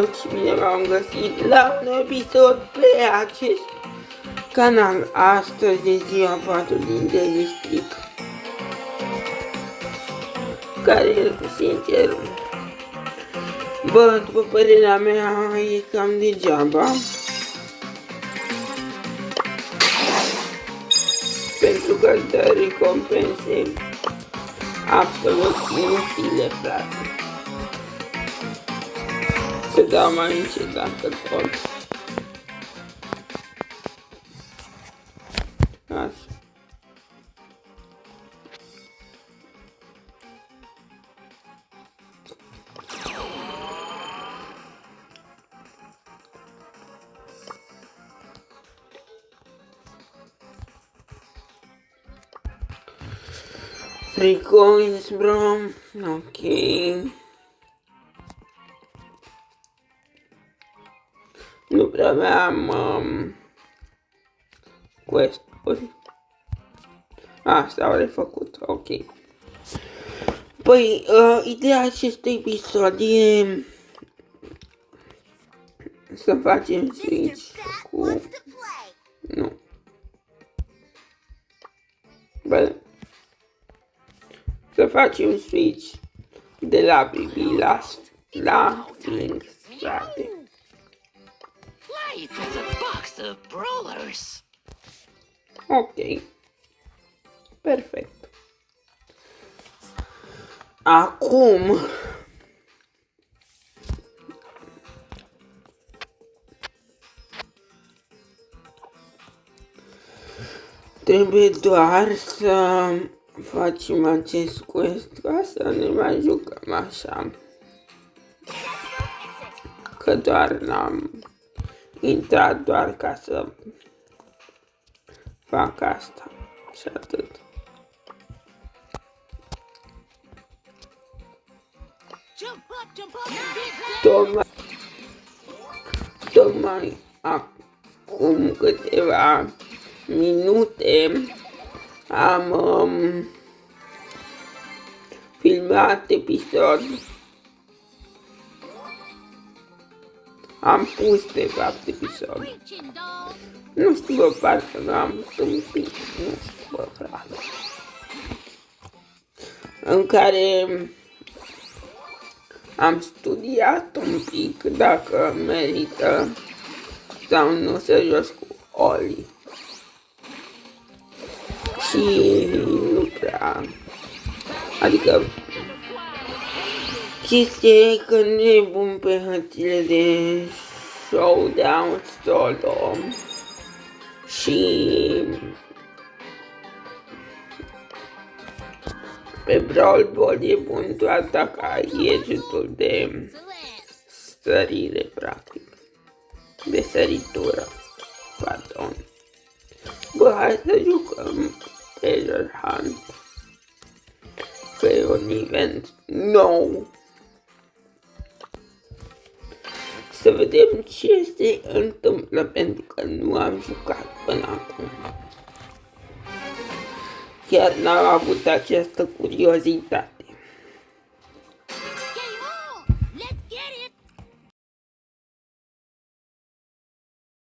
Și bine v-am găsit la un episod pe acest canal. Astăzi e ziua 4 din Daily Strict, care, sincer, bă, după părerea mea, e cam degeaba, pentru că dă recompense absolut inutile, frate. Să dau mai încet dacă pot. Așa. Three coins, bro. Ok. Nu prea aveam quest-uri. Asta au refăcut, ok. Păi, ideea acestui episod e să facem switch cu... Nu. Bă, să facem switch de la BB la Flink, frate. Life is a box of brawlers. Ok. Perfect. Acum trebuie doar să facem acest quest ca să ne mai jucăm așa. Că doar n-am intrat doar ca să fac asta și atât. Tocmai acum câteva minute am filmat episod. Am pus de fapt episod. Nu știu, bă, parcă n-am tâmpit, nu știu, bă, frate. În care am studiat un pic dacă merită sau nu să joci cu Oli. Și nu prea, adică chestia e că nu e bun pe hărțile de showdown solo și pe Brawl Ball e bun doar dacă ai gadgetul de sărire, practic, de săritură, pardon. Bă, hai să jucăm Treasure Hunt pe un event nou. Să vedem ce se întâmplă, pentru că nu am jucat până acum. Chiar n-am avut această curiozitate.